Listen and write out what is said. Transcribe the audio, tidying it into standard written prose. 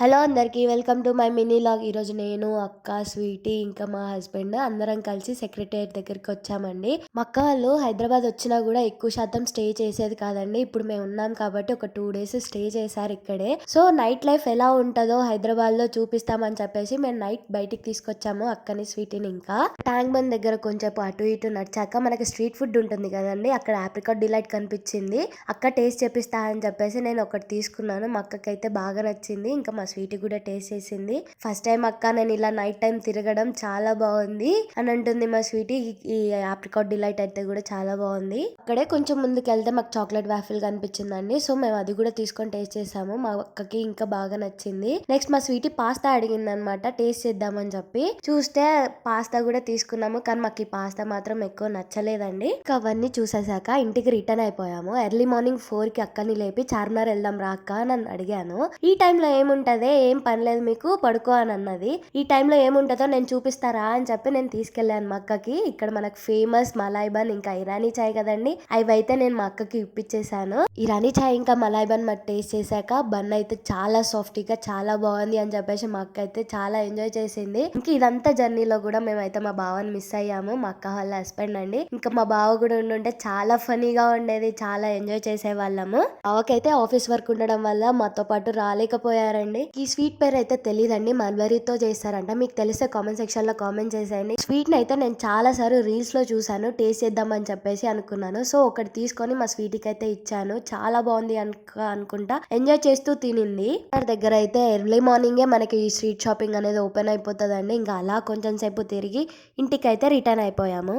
Hello అందరికీ welcome to my mini log. ఈరోజు నేను, అక్క, స్వీటీ ఇంకా మా హస్బెండ్ అందరం కలిసి సెక్రటేరియట్ దగ్గరికి వచ్చామండి. మా అక్క వాళ్ళు హైదరాబాద్ వచ్చినా కూడా ఎక్కువ శాతం స్టే చేసేది కాదండి. ఇప్పుడు మేము ఉన్నాం కాబట్టి ఒక 2 days స్టే చేశారు ఇక్కడే. సో నైట్ లైఫ్ ఎలా ఉంటుందో హైదరాబాద్ లో చూపిస్తామని చెప్పేసి మేము నైట్ బయటికి తీసుకొచ్చాము అక్కని, స్వీటీని. ఇంకా ట్యాంక్ బండ్ దగ్గర కొంచెం అటు ఇటు నడిచాక మనకి స్ట్రీట్ ఫుడ్ ఉంటుంది కదండి, అక్కడ ఆప్రికాట్ డిలైట్ కనిపించింది. అక్క టేస్ట్ చేపిస్తా అని చెప్పేసి నేను ఒకటి తీసుకున్నాను. మా అక్కకి అయితే బాగా నచ్చింది. ఇంకా మా స్వీట్ కూడా టేస్ట్ చేసింది. ఫస్ట్ టైం అక్క నేను ఇలా నైట్ టైం తిరగడం చాలా బాగుంది అని అంటుంది మా స్వీటీ. ఈ ఆప్రికాట్ డిలైట్ అయితే కూడా చాలా బాగుంది. అక్కడే కొంచెం ముందుకు వెళ్తే మాకు చాక్లెట్ వాఫిల్ కనిపించిందండి. సో మేము అది కూడా తీసుకొని టేస్ట్ చేసాము. మా అక్కకి ఇంకా బాగా నచ్చింది. నెక్స్ట్ మా స్వీటీ పాస్తా అడిగింది అనమాట, టేస్ట్ చేద్దామని చెప్పి. చూస్తే పాస్తా కూడా తీసుకున్నాము, కానీ మాకు ఈ పాస్తా మాత్రం ఎక్కువ నచ్చలేదండి. ఇంకా అవన్నీ చూసేసాక ఇంటికి రిటర్న్ అయిపోయాము. ఎర్లీ మార్నింగ్ 4 కి అక్కని లేపి చార్మినార్ వెళ్దాం రా అక్క అని అడిగాను. ఈ టైంలో ఏముంటదే, ఏం పనిలేదు మీకు, పడుకో అని అన్నది. ఈ టైంలో ఏముంటుందో నేను చూపిస్తారా అని చెప్పి నేను తీసుకెళ్లాను మా అక్కకి. ఇక్కడ మనకు ఫేమస్ మలాయ్ బన్ ఇంకా ఇరానీ చాయ్ కదండి, అవి అయితే నేను మా అక్కకి ఇప్పించేసాను. ఇరానీ చాయ్ ఇంకా మలాయ్ బన్ మరి టేస్ట్ చేశాక బన్ అయితే చాలా సాఫ్టీగా చాలా బాగుంది అని చెప్పేసి మా అక్క అయితే చాలా ఎంజాయ్ చేసింది. ఇంకా ఇదంతా జర్నీలో కూడా మేమైతే మా బావని మిస్ అయ్యాము, మా అక్క వాళ్ళ హస్బెండ్ అండి. ఇంకా మా బావ కూడా ఉండుంటే చాలా ఫనీగా ఉండేది, చాలా ఎంజాయ్ చేసే వాళ్ళము. బావకైతే ఆఫీస్ వర్క్ ఉండడం వల్ల మాతో పాటు రాలేకపోయారండి. ఈ స్వీట్ పేరు అయితే తెలియదండి, మల్బరీతో చేస్తారంట. మీకు తెలిస్తే కామెంట్ సెక్షన్ లో కామెంట్ చేసేయండి. స్వీట్ ని అయితే నేను చాలా సార్లు రీల్స్ లో చూసాను, టేస్ట్ చేద్దామని చెప్పేసి అనుకున్నాను. సో ఒకటి తీసుకొని మా స్వీటీకి అయితే ఇచ్చాను. చాలా బాగుంది అనుకుంటా ఎంజాయ్ చేస్తూ తినింది. దగ్గర అయితే ఎర్లీ మార్నింగే మనకి ఈ స్ట్రీట్ షాపింగ్ అనేది ఓపెన్ అయిపోతుందండి. ఇంకా అలా కొంచెం సేపు తిరిగి ఇంటికి అయితే రిటర్న్ అయిపోయాము.